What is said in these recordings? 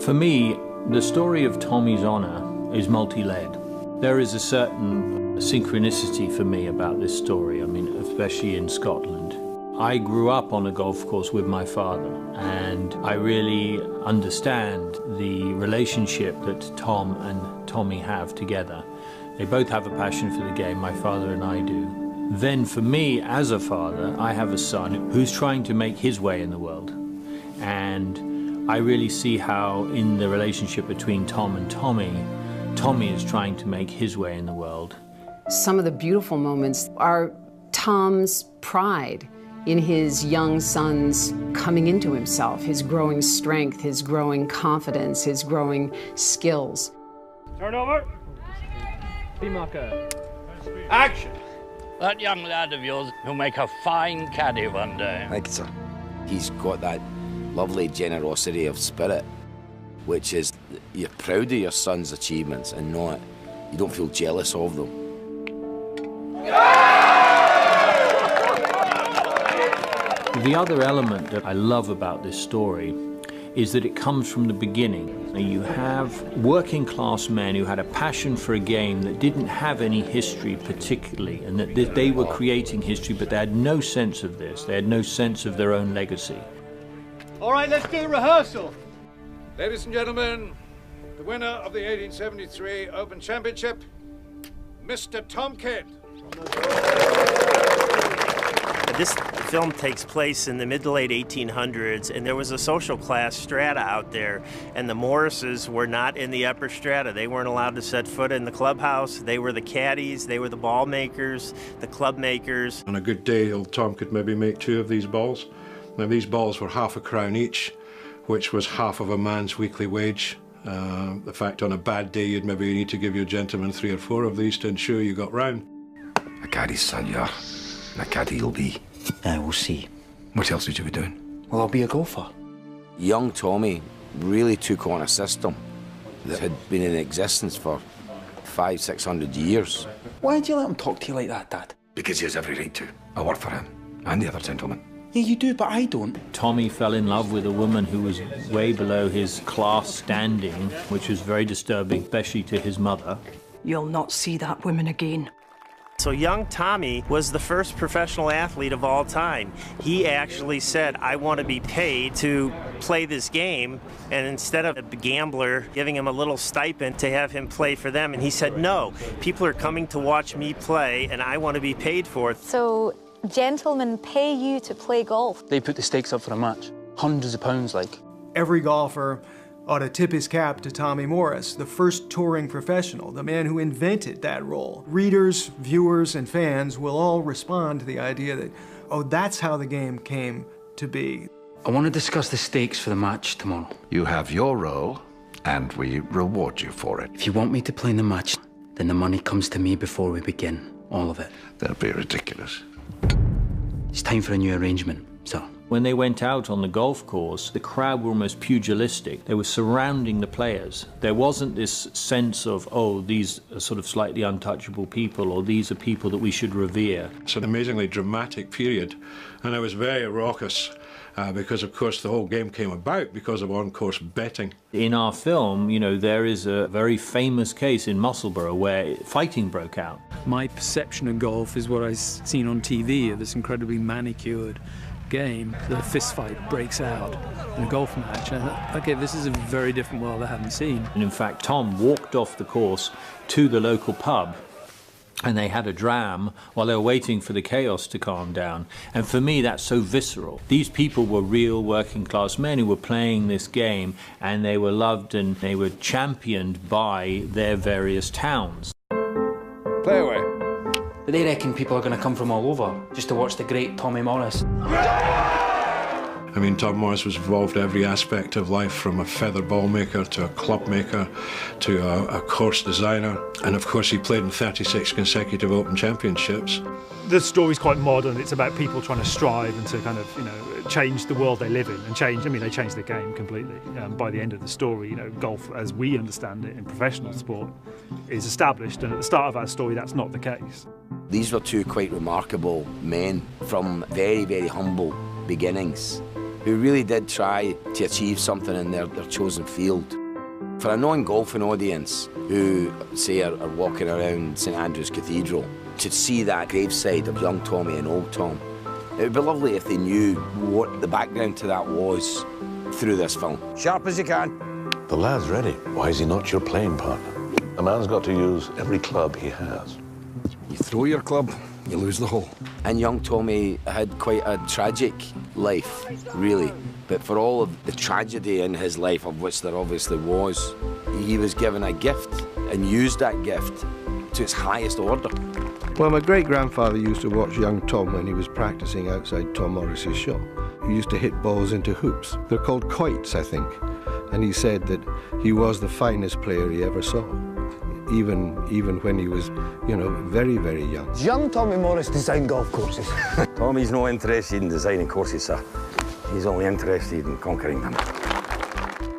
For me, the story of Tommy's honour is multi-layered. There is a certain synchronicity for me about this story, I mean, especially in Scotland. I grew up on a golf course with my father, and I really understand the relationship that Tom and Tommy have together. They both have a passion for the game, my father and I do. Then for me, as a father, I have a son who's trying to make his way in the world. And I really see how in the relationship between Tom and Tommy, Tommy is trying to make his way in the world. Some of the beautiful moments are Tom's pride in his young son's coming into himself, his growing strength, his growing confidence, his growing skills. Turn over. Speed marker. Action. That young lad of yours will make a fine caddy one day. Thank you, sir. He's got that lovely generosity of spirit, which is you're proud of your son's achievements and you don't feel jealous of them. The other element that I love about this story is that it comes from the beginning. You have working class men who had a passion for a game that didn't have any history particularly, and that they were creating history, but they had no sense of this. They had no sense of their own legacy. All right, let's do rehearsal. Ladies and gentlemen, the winner of the 1873 Open Championship, Mr. Tom Kidd. This film takes place in the mid to late 1800s, and there was a social class strata out there, and the Morrises were not in the upper strata. They weren't allowed to set foot in the clubhouse. They were the caddies, they were the ball makers, the club makers. On a good day, old Tom could maybe make 2 of these balls. Now, these balls were half a crown each, which was half of a man's weekly wage. The fact on a bad day, you'd maybe need to give your gentleman 3 or 4 of these to ensure you got round. A caddie's son you are, and a caddie you'll be. We'll see. What else would you be doing? Well, I'll be a golfer. Young Tommy really took on a system that had been in existence for 500–600 years. Why do you let him talk to you like that, Dad? Because he has every right to. I work for him, and the other gentlemen. Yeah, you do, but I don't. Tommy fell in love with a woman who was way below his class standing, which was very disturbing, especially to his mother. You'll not see that woman again. So young Tommy was the first professional athlete of all time. He actually said, I want to be paid to play this game, and instead of a gambler giving him a little stipend to have him play for them, and he said, no, people are coming to watch me play, and I want to be paid for it. So gentlemen pay you to play golf? They put the stakes up for a match. Hundreds of pounds, like. Every golfer ought to tip his cap to Tommy Morris, the first touring professional, the man who invented that role. Readers, viewers, and fans will all respond to the idea that, oh, that's how the game came to be. I want to discuss the stakes for the match tomorrow. You have your role, and we reward you for it. If you want me to play in the match, then the money comes to me before we begin. All of it. That'll be ridiculous. It's time for a new arrangement, sir. When they went out on the golf course, the crowd were almost pugilistic. They were surrounding the players. There wasn't this sense of, oh, these are sort of slightly untouchable people, or these are people that we should revere. It's an amazingly dramatic period, and it was very raucous because, of course, the whole game came about because of on-course betting. In our film, you know, there is a very famous case in Musselburgh where fighting broke out. My perception of golf is what I've seen on TV, of this incredibly manicured game. The fist fight breaks out in a golf match, and okay, this is a very different world I haven't seen. And in fact, Tom walked off the course to the local pub, and they had a dram while they were waiting for the chaos to calm down. And for me, that's so visceral. These people were real working class men who were playing this game, and they were loved and they were championed by their various towns. Play away. But they reckon people are going to come from all over just to watch the great Tommy Morris. I mean, Tom Morris was involved in every aspect of life, from a feather ball maker to a club maker to a course designer. And of course, he played in 36 consecutive Open Championships. The story's quite modern. It's about people trying to strive and to kind of, you know, change the world they live in and change. I mean, they changed the game completely. By the end of the story, you know, golf, as we understand it in professional sport, is established. And at the start of our story, that's not the case. These were 2 quite remarkable men from very, very humble beginnings. who really did try to achieve something in their chosen field. For a non-golfing audience who, say, are walking around St Andrew's Cathedral, to see that graveside of young Tommy and old Tom, it would be lovely if they knew what the background to that was through this film. Sharp as you can. The lad's ready. Why is he not your playing partner? A man's got to use every club he has. You throw your club, you lose the hole. And young Tommy had quite a tragic life, really. But for all of the tragedy in his life, of which there obviously was, he was given a gift and used that gift to its highest order. Well, my great-grandfather used to watch young Tom when he was practicing outside Tom Morris's shop. He used to hit balls into hoops. They're called quoits, I think. And he said that he was the finest player he ever saw, even when he was, you know, very, very young. Young Tommy Morris designed golf courses. Tommy's not interested in designing courses, sir. He's only interested in conquering them.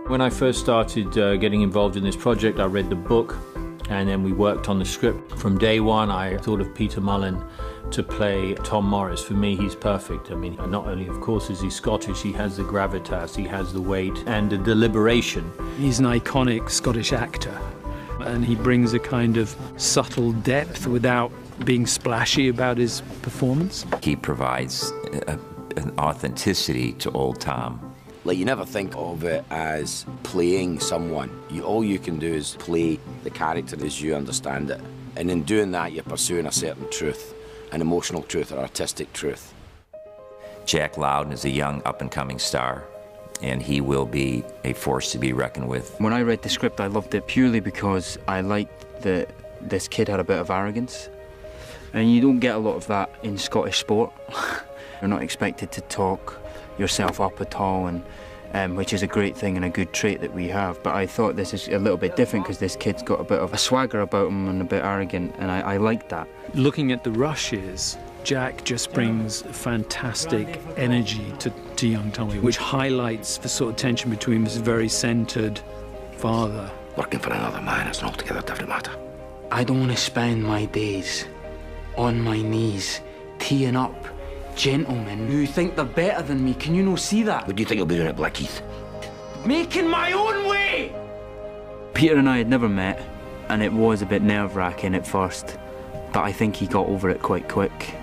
When I first started getting involved in this project, I read the book, and then we worked on the script. From day one, I thought of Peter Mullen to play Tom Morris. For me, he's perfect. I mean, not only, of course, is he Scottish, he has the gravitas, he has the weight and the deliberation. He's an iconic Scottish actor, and he brings a kind of subtle depth without being splashy about his performance. He provides an authenticity to old Tom. Like, you never think of it as playing someone. All you can do is play the character as you understand it. And in doing that, you're pursuing a certain truth, an emotional truth or artistic truth. Jack Lowden is a young up-and-coming star, and he will be a force to be reckoned with. When I read the script, I loved it purely because I liked that this kid had a bit of arrogance. And you don't get a lot of that in Scottish sport. You're not expected to talk yourself up at all, and which is a great thing and a good trait that we have. But I thought this is a little bit different because this kid's got a bit of a swagger about him and a bit arrogant, and I like that. Looking at the rushes, Jack just brings fantastic energy to young Tommy, which highlights the sort of tension between this very centred father. Working for another man is an altogether different matter. I don't want to spend my days on my knees, teeing up gentlemen who think they're better than me. Can you not see that? What do you think you'll be doing at Blackheath? Making my own way! Peter and I had never met, and it was a bit nerve-wracking at first, but I think he got over it quite quick.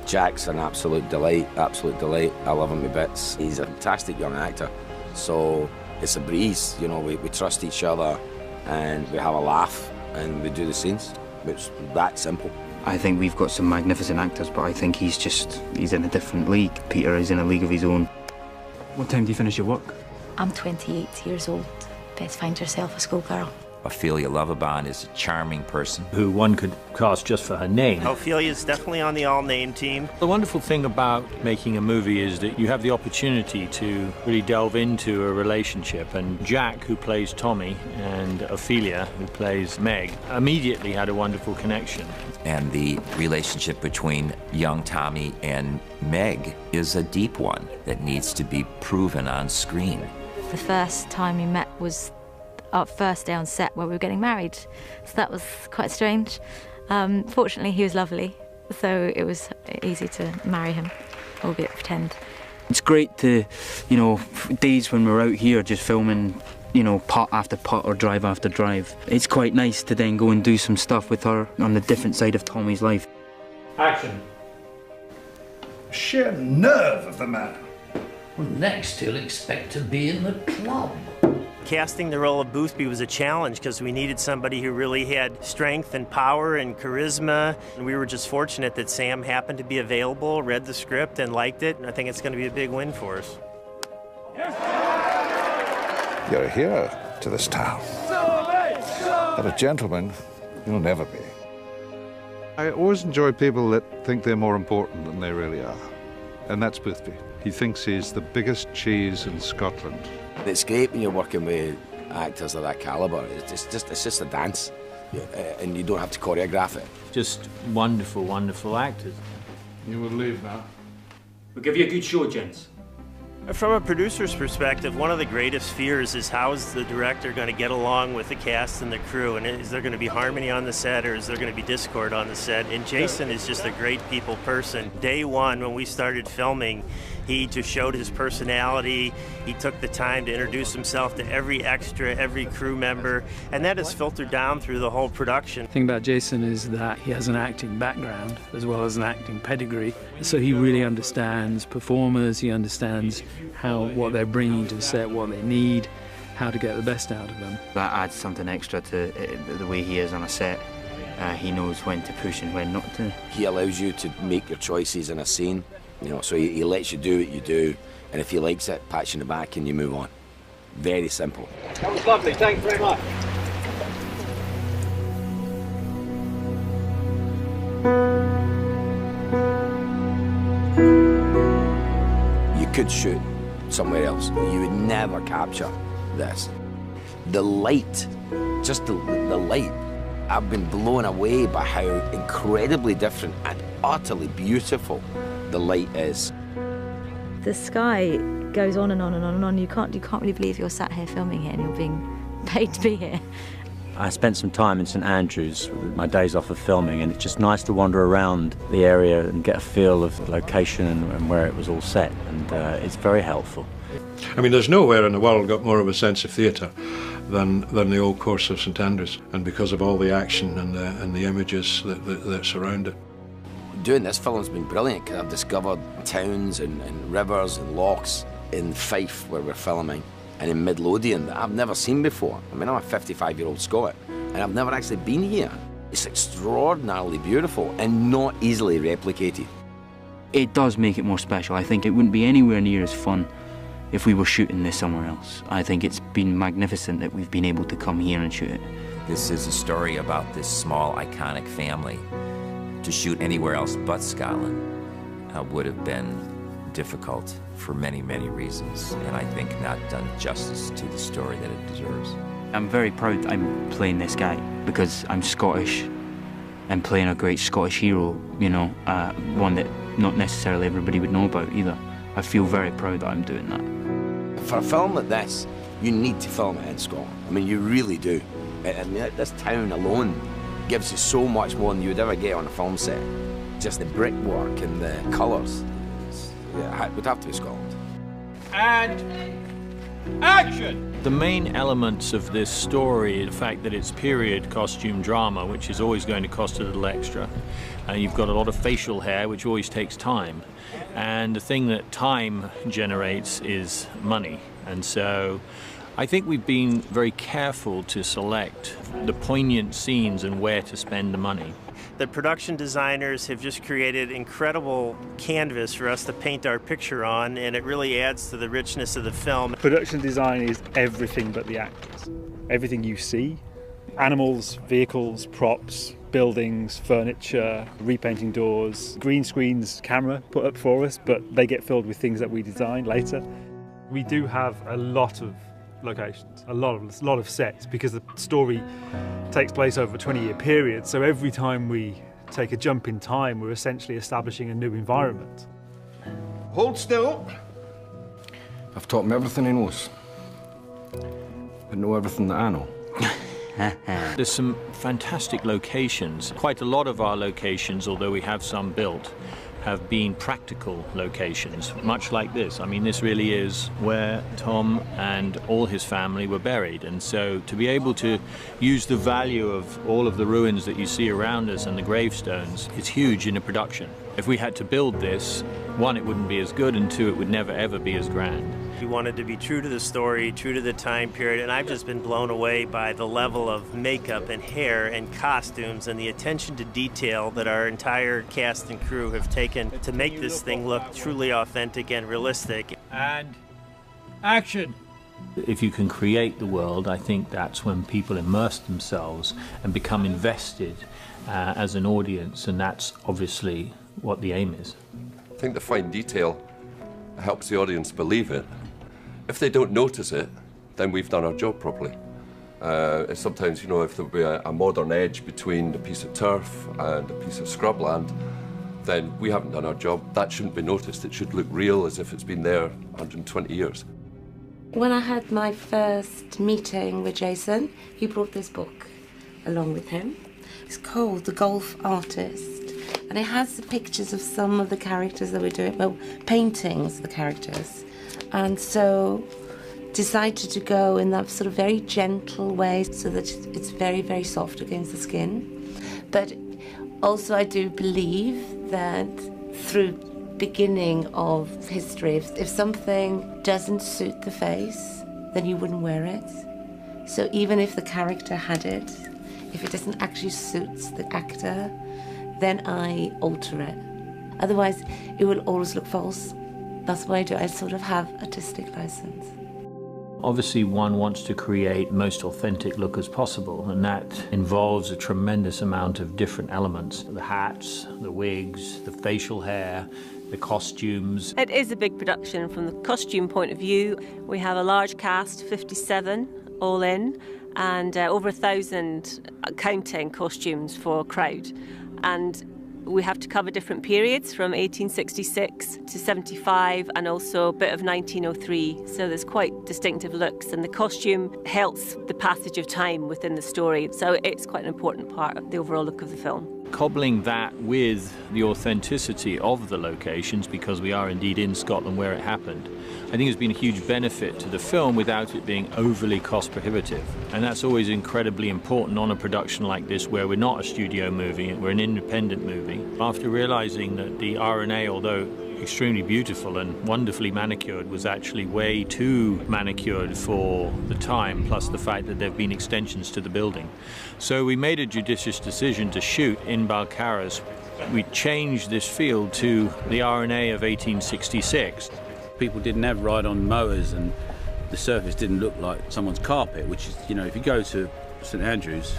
Jack's an absolute delight, absolute delight. I love him to bits. He's a fantastic young actor, so it's a breeze. You know, we trust each other, and we have a laugh, and we do the scenes. It's that simple. I think we've got some magnificent actors, but I think he's in a different league. Peter is in a league of his own. What time do you finish your work? I'm 28 years old. Best find yourself a schoolgirl. Ophelia Lovibond is a charming person who one could cast just for her name. Ophelia's definitely on the all-name team. The wonderful thing about making a movie is that you have the opportunity to really delve into a relationship, and Jack, who plays Tommy, and Ophelia, who plays Meg, immediately had a wonderful connection. And the relationship between young Tommy and Meg is a deep one that needs to be proven on screen. The first time we met was our first day on set where we were getting married, so that was quite strange. Fortunately, he was lovely, so it was easy to marry him, albeit pretend. It's great to, you know, days when we're out here just filming, you know, putt after putt or drive after drive. It's quite nice to then go and do some stuff with her on the different side of Tommy's life. Action. Sheer nerve of the man. Well, next he'll expect to be in the club. Casting the role of Boothby was a challenge because we needed somebody who really had strength and power and charisma. And we were just fortunate that Sam happened to be available, read the script, and liked it. And I think it's going to be a big win for us. You're a hero to this town. But a gentleman, you'll never be. I always enjoy people that think they're more important than they really are. And that's Boothby. He thinks he's the biggest cheese in Scotland. It's great when you're working with actors of that calibre. It's just a dance, and you don't have to choreograph it. Just wonderful, wonderful actors. You will leave now. We'll give you a good show, gents. From a producer's perspective, one of the greatest fears is how is the director going to get along with the cast and the crew, and is there going to be harmony on the set, or is there going to be discord on the set? And Jason is just a great people person. Day one, when we started filming, He just showed his personality. He took the time to introduce himself to every extra, every crew member, and that is filtered down through the whole production. The thing about Jason is that he has an acting background as well as an acting pedigree, so he really understands performers, he understands what they're bringing to the set, what they need, how to get the best out of them. That adds something extra to the way he is on a set. He knows when to push and when not to. He allows you to make your choices in a scene, you know, so he lets you do what you do, and if he likes it, pats you in the back and you move on. Very simple. That was lovely, thanks very much. You could shoot somewhere else. You would never capture this. The light, just the light. I've been blown away by how incredibly different and utterly beautiful the light is. The sky goes on and on and on and on. You can't really believe you're sat here filming here and you're being paid to be here. I spent some time in St Andrews with my days off of filming, and it's just nice to wander around the area and get a feel of the location and where it was all set, and it's very helpful. I mean, there's nowhere in the world got more of a sense of theatre than the old course of St Andrews, and because of all the action and the images that surround it. Doing this film's been brilliant because I've discovered towns and rivers and lochs in Fife where we're filming, and in Lowden that I've never seen before. I mean, I'm a 55-year-old Scot, and I've never actually been here. It's extraordinarily beautiful and not easily replicated. It does make it more special. I think it wouldn't be anywhere near as fun if we were shooting this somewhere else. I think it's been magnificent that we've been able to come here and shoot it. This is a story about this small, iconic family. To shoot anywhere else but Scotland would have been difficult for many, many reasons, and I think not done justice to the story that it deserves. I'm very proud I'm playing this guy because I'm Scottish and playing a great Scottish hero, you know, one that not necessarily everybody would know about either. I feel very proud that I'm doing that. For a film like this, you need to film it in Scotland. I mean, you really do. I mean, this town alone gives you so much more than you would ever get on a film set. Just the brickwork and the colours. Yeah, it would have to be Scotland. And action! The main elements of this story, the fact that it's period costume drama, which is always going to cost a little extra. You've got a lot of facial hair, which always takes time. And the thing that time generates is money. And so I think we've been very careful to select the poignant scenes and where to spend the money. The production designers have just created incredible canvas for us to paint our picture on, and it really adds to the richness of the film. Production design is everything but the actors. Everything you see, animals, vehicles, props, buildings, furniture, repainting doors, green screens, camera put up for us, but they get filled with things that we design later. We do have a lot of locations, a lot of sets, because the story takes place over a 20-year period, so every time we take a jump in time, we're essentially establishing a new environment. Hold still. I've taught him everything he knows. I know everything that I know. There's some fantastic locations. Quite a lot of our locations, although we have some built, have been practical locations, much like this. I mean, this really is where Tom and all his family were buried. And so to be able to use the value of all of the ruins that you see around us and the gravestones is huge in a production. If we had to build this, one, it wouldn't be as good, and two, it would never ever be as grand. We wanted to be true to the story, true to the time period, and I've just been blown away by the level of makeup and hair and costumes and the attention to detail that our entire cast and crew have taken to make this thing look truly authentic and realistic. And action! If you can create the world, I think that's when people immerse themselves and become invested as an audience, and that's obviously what the aim is. I think the fine detail helps the audience believe it. If they don't notice it, then we've done our job properly. Sometimes, you know, if there be a modern edge between a piece of turf and a piece of scrubland, then we haven't done our job. That shouldn't be noticed. It should look real, as if it's been there 120 years. When I had my first meeting with Jason, he brought this book along with him. It's called The Golf Artist. And it has the pictures of some of the characters that we're doing, well, paintings of the characters. And so decided to go in that sort of very gentle way so that it's very, very soft against the skin. But also I do believe that through beginning of history, if something doesn't suit the face, then you wouldn't wear it. So even if the character had it, if it doesn't actually suit the actor, then I alter it. Otherwise, it will always look false. That's why I sort of have artistic license. Obviously, one wants to create the most authentic look as possible, and that involves a tremendous amount of different elements. The hats, the wigs, the facial hair, the costumes. It is a big production from the costume point of view. We have a large cast, 57 all in, and over 1,000 counting costumes for a crowd. And we have to cover different periods from 1866 to 75 and also a bit of 1903, so there's quite distinctive looks, and the costume helps the passage of time within the story, so it's quite an important part of the overall look of the film. Cobbling that with the authenticity of the locations, because we are indeed in Scotland where it happened, I think has been a huge benefit to the film without it being overly cost prohibitive. And that's always incredibly important on a production like this, where we're not a studio movie, we're an independent movie. After realizing that the R&A, although extremely beautiful and wonderfully manicured, was actually way too manicured for the time, plus the fact that there have been extensions to the building. So we made a judicious decision to shoot in Balcarres. We changed this field to the R&A of 1866. People didn't have ride-on mowers, and the surface didn't look like someone's carpet, which is, you know, if you go to St Andrews,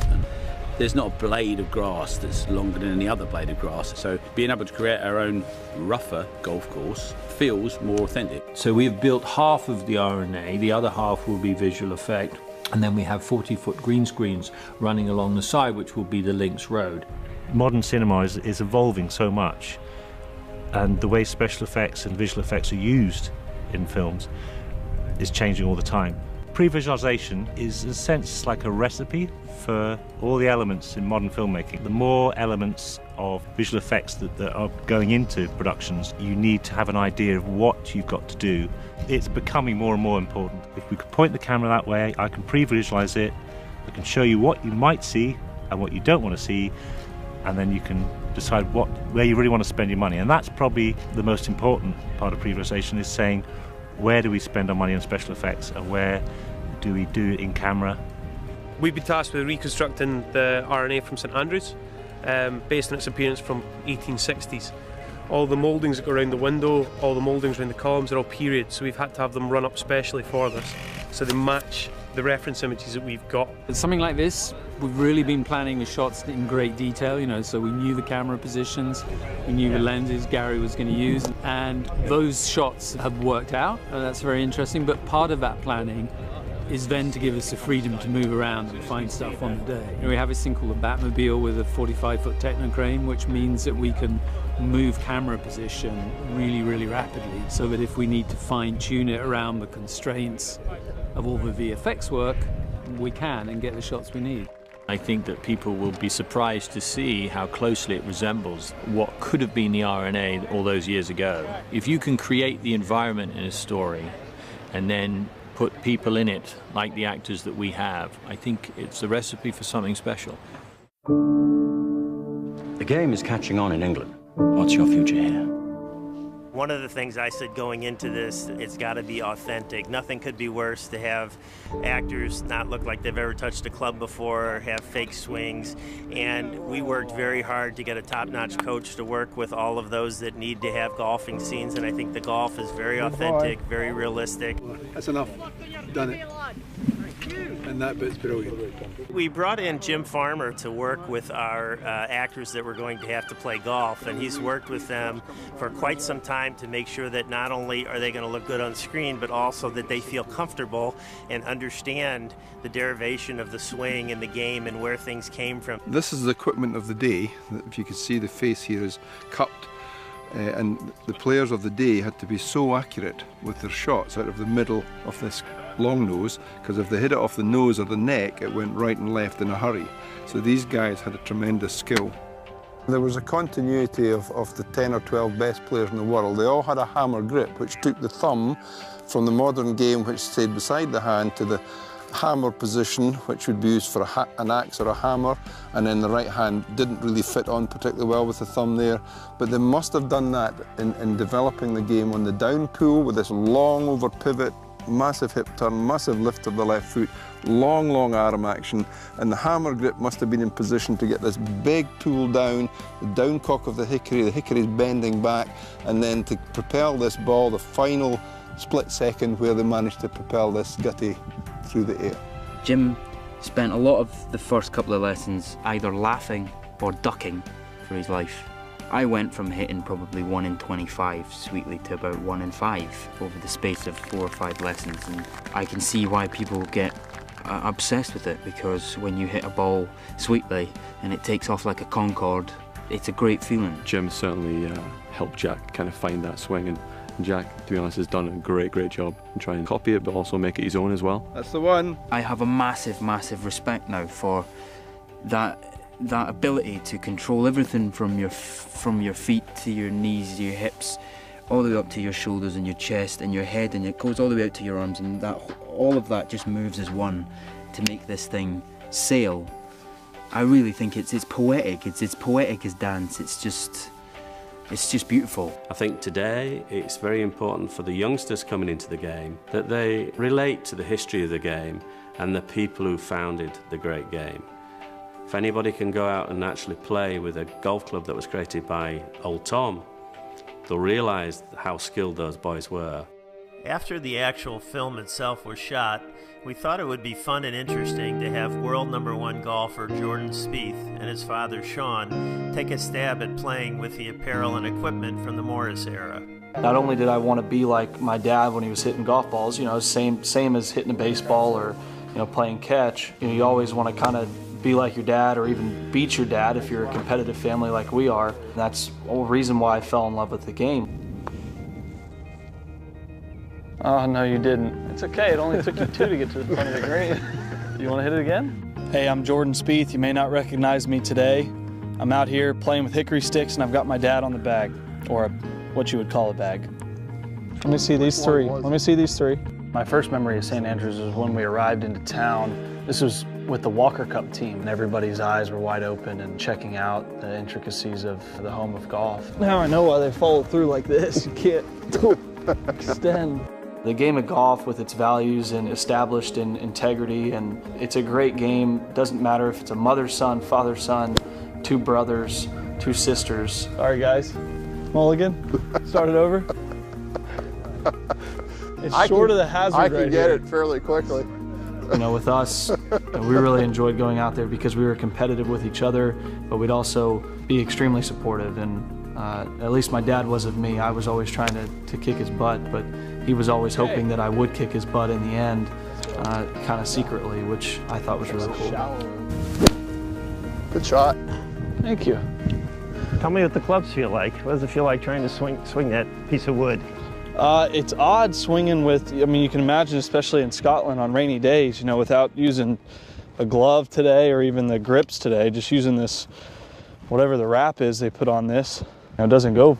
there's not a blade of grass that's longer than any other blade of grass. So being able to create our own rougher golf course feels more authentic. So we've built half of the R&A, the other half will be visual effect, and then we have 40-foot green screens running along the side, which will be the links road. Modern cinema is evolving so much, and the way special effects and visual effects are used in films is changing all the time. Pre-visualization is, in a sense, like a recipe for all the elements in modern filmmaking. The more elements of visual effects that are going into productions, you need to have an idea of what you've got to do. It's becoming more and more important. If we could point the camera that way, I can pre-visualize it, I can show you what you might see and what you don't want to see, and then you can decide where you really want to spend your money. And that's probably the most important part of pre-visualization, is saying, where do we spend our money on special effects and where do we do it in camera? We've been tasked with reconstructing the R&A from St Andrews, based on its appearance from 1860s. All the mouldings that go around the window, all the mouldings around the columns are all period, so we've had to have them run up specially for this, so they match the reference images that we've got. Something like this, we've really been planning the shots in great detail, you know, so we knew the camera positions, we knew the lenses Gary was going to use, and those shots have worked out, and that's very interesting, but part of that planning is then to give us the freedom to move around and find stuff on the day. You know, we have this thing called a Batmobile with a 45-foot techno crane, which means that we can move camera position really, really rapidly, so that if we need to fine-tune it around the constraints of all the VFX work, we can and get the shots we need. I think that people will be surprised to see how closely it resembles what could have been the R&A all those years ago. If you can create the environment in a story and then put people in it like the actors that we have, I think it's a recipe for something special. The game is catching on in England. What's your future here? One of the things I said going into this, it's got to be authentic. Nothing could be worse to have actors not look like they've ever touched a club before, have fake swings. And we worked very hard to get a top-notch coach to work with all of those that need to have golfing scenes. And I think the golf is very authentic, very realistic. That's enough. Done it. And that bit's brilliant. We brought in Jim Farmer to work with our actors that were going to have to play golf, and he's worked with them for quite some time to make sure that not only are they going to look good on screen, but also that they feel comfortable and understand the derivation of the swing and the game and where things came from. This is the equipment of the day. If you can see, the face here is cupped, and the players of the day had to be so accurate with their shots out of the middle of this long nose, because if they hit it off the nose or the neck, it went right and left in a hurry. So these guys had a tremendous skill. There was a continuity of the 10 or 12 best players in the world. They all had a hammer grip, which took the thumb from the modern game, which stayed beside the hand, to the hammer position, which would be used for an axe or a hammer, and then the right hand didn't really fit on particularly well with the thumb there. But they must have done that in developing the game on the down pull with this long over pivot, massive hip turn, massive lift of the left foot, long arm action, and the hammer grip must have been in position to get this big pull down, the down cock of the hickory's bending back, and then to propel this ball, the final split second where they managed to propel this gutty through the air. Jim spent a lot of the first couple of lessons either laughing or ducking for his life. I went from hitting probably 1 in 25 sweetly to about 1 in 5 over the space of 4 or 5 lessons, and I can see why people get obsessed with it, because when you hit a ball sweetly and it takes off like a Concorde, it's a great feeling. Jim certainly helped Jack kind of find that swing, and Jack, to be honest, has done a great job in trying to copy it but also make it his own as well. That's the one. I have a massive respect now for that ability to control everything from your feet to your knees, your hips, all the way up to your shoulders and your chest and your head, and it goes all the way out to your arms, and that all of that just moves as one to make this thing sail. I really think it's poetic. It's poetic as dance. It's just beautiful. I think today it's very important for the youngsters coming into the game that they relate to the history of the game and the people who founded the great game. If anybody can go out and actually play with a golf club that was created by old Tom, they'll realise how skilled those boys were. After the actual film itself was shot, we thought it would be fun and interesting to have world #1 golfer Jordan Spieth and his father Sean take a stab at playing with the apparel and equipment from the Morris era. Not only did I want to be like my dad when he was hitting golf balls, you know, same as hitting a baseball or, you know, playing catch. You know, you always want to kind of be like your dad or even beat your dad if you're a competitive family like we are. That's the whole reason why I fell in love with the game. Oh, no, you didn't. It's okay. It only took you 2 to get to the front of the green. You want to hit it again? Hey, I'm Jordan Spieth. You may not recognize me today. I'm out here playing with hickory sticks, and I've got my dad on the bag, or what you would call a bag. Let me see these 3. Let me see these 3. My first memory of St. Andrews was when we arrived into town. This was with the Walker Cup team, and everybody's eyes were wide open and checking out the intricacies of the home of golf. Now I know why they followed through like this. You can't extend. The game of golf with its values and established in integrity, and it's a great game. Doesn't matter if it's a mother-son, father-son, 2 brothers, 2 sisters. Sorry guys, Mulligan, start it over. It's short of the hazard right here. I can get it fairly quickly. You know, with us, we really enjoyed going out there because we were competitive with each other, but we'd also be extremely supportive. And at least my dad was of me. I was always trying to kick his butt, but he was always hoping that I would kick his butt in the end, kind of secretly, which I thought was really cool. Good shot. Thank you. Tell me what the clubs feel like. What does it feel like trying to swing that piece of wood? It's odd swinging with, I mean, you can imagine, especially in Scotland on rainy days, you know, without using a glove today or even the grips today, just using this, whatever the wrap is they put on this. You know, it doesn't go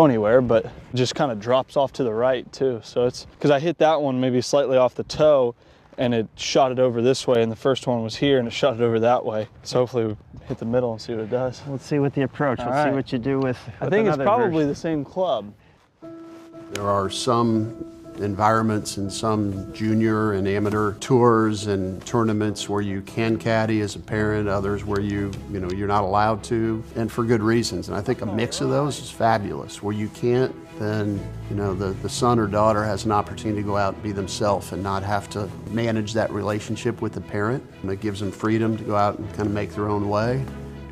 anywhere, but it just kind of drops off to the right too. So it's, because I hit that one maybe slightly off the toe and it shot it over this way, and the first one was here and it shot it over that way. So hopefully we hit the middle and see what it does. Let's see what the approach, let's see what you do with I think it's probably the same club. There are some environments and some junior and amateur tours and tournaments where you can caddy as a parent, others where you're not allowed to, and for good reasons. And I think a mix of those is fabulous. Where you can't, then the son or daughter has an opportunity to go out and be themselves and not have to manage that relationship with the parent. And it gives them freedom to go out and kind of make their own way.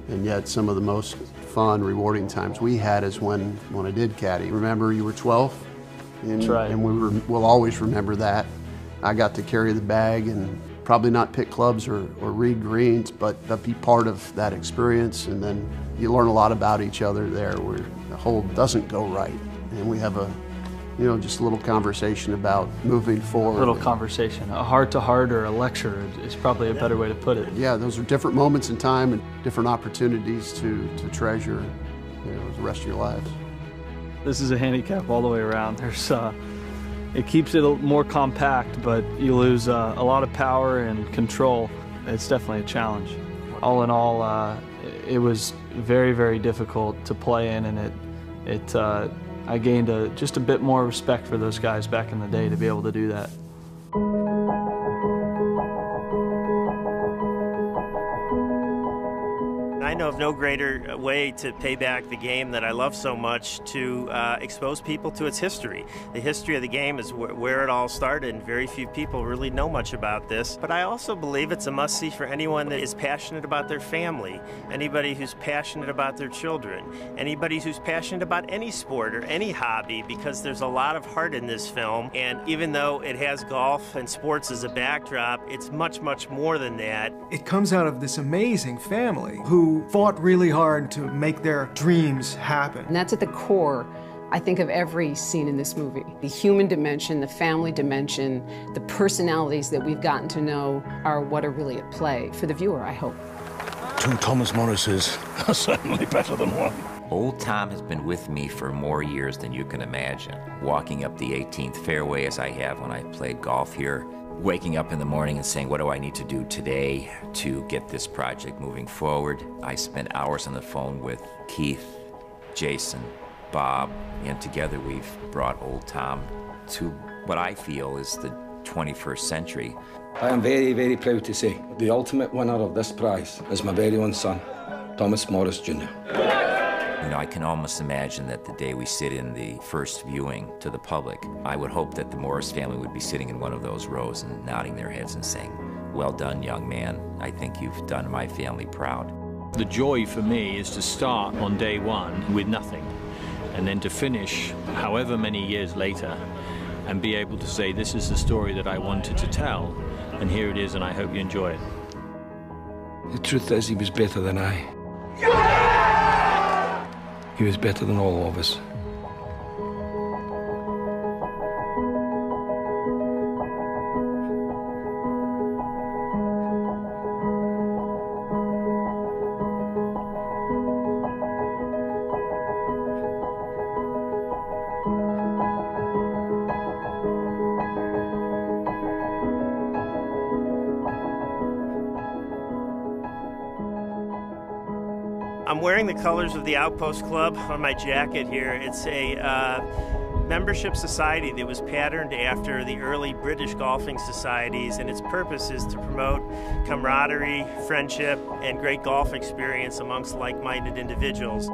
And yet some of the most fun, rewarding times we had is when I did caddy. Remember, you were 12? That's right. And we'll always remember that. I got to carry the bag and probably not pick clubs or read greens, but be part of that experience. And then you learn a lot about each other there where the hole doesn't go right. And we have a You know, just a little conversation about moving forward. A little conversation, a heart-to-heart or a lecture is probably a better way to put it. Yeah, those are different moments in time and different opportunities to treasure, you know, the rest of your lives. This is a handicap all the way around. There's, it keeps it more compact, but you lose a lot of power and control. It's definitely a challenge. All in all, it was very, very difficult to play in, and I gained just a bit more respect for those guys back in the day to be able to do that. I know of no greater way to pay back the game that I love so much, to expose people to its history. The history of the game is where it all started, and very few people really know much about this. But I also believe it's a must-see for anyone that is passionate about their family, anybody who's passionate about their children, anybody who's passionate about any sport or any hobby, because there's a lot of heart in this film. And even though it has golf and sports as a backdrop, it's much, much more than that. It comes out of this amazing family who fought really hard to make their dreams happen. And that's at the core, I think, of every scene in this movie. The human dimension, the family dimension, the personalities that we've gotten to know are what are really at play for the viewer, I hope. Two Thomas Morrises are certainly better than one. Old Tom has been with me for more years than you can imagine. Walking up the 18th fairway as I have when I played golf here, waking up in the morning and saying, what do I need to do today to get this project moving forward? I spent hours on the phone with Keith, Jason, Bob, and together we've brought Old Tom to what I feel is the 21st century. I am very, very proud to say the ultimate winner of this prize is my very own son, Thomas Morris Jr. You know, I can almost imagine that the day we sit in the first viewing to the public, I would hope that the Morris family would be sitting in one of those rows and nodding their heads and saying, well done, young man. I think you've done my family proud. The joy for me is to start on day one with nothing, and then to finish however many years later and be able to say, this is the story that I wanted to tell, and here it is, and I hope you enjoy it. The truth is, he was better than I. He was better than all of us. I'm wearing the colors of the Outpost Club on my jacket here. It's a membership society that was patterned after the early British golfing societies, and its purpose is to promote camaraderie, friendship, and great golf experience amongst like-minded individuals.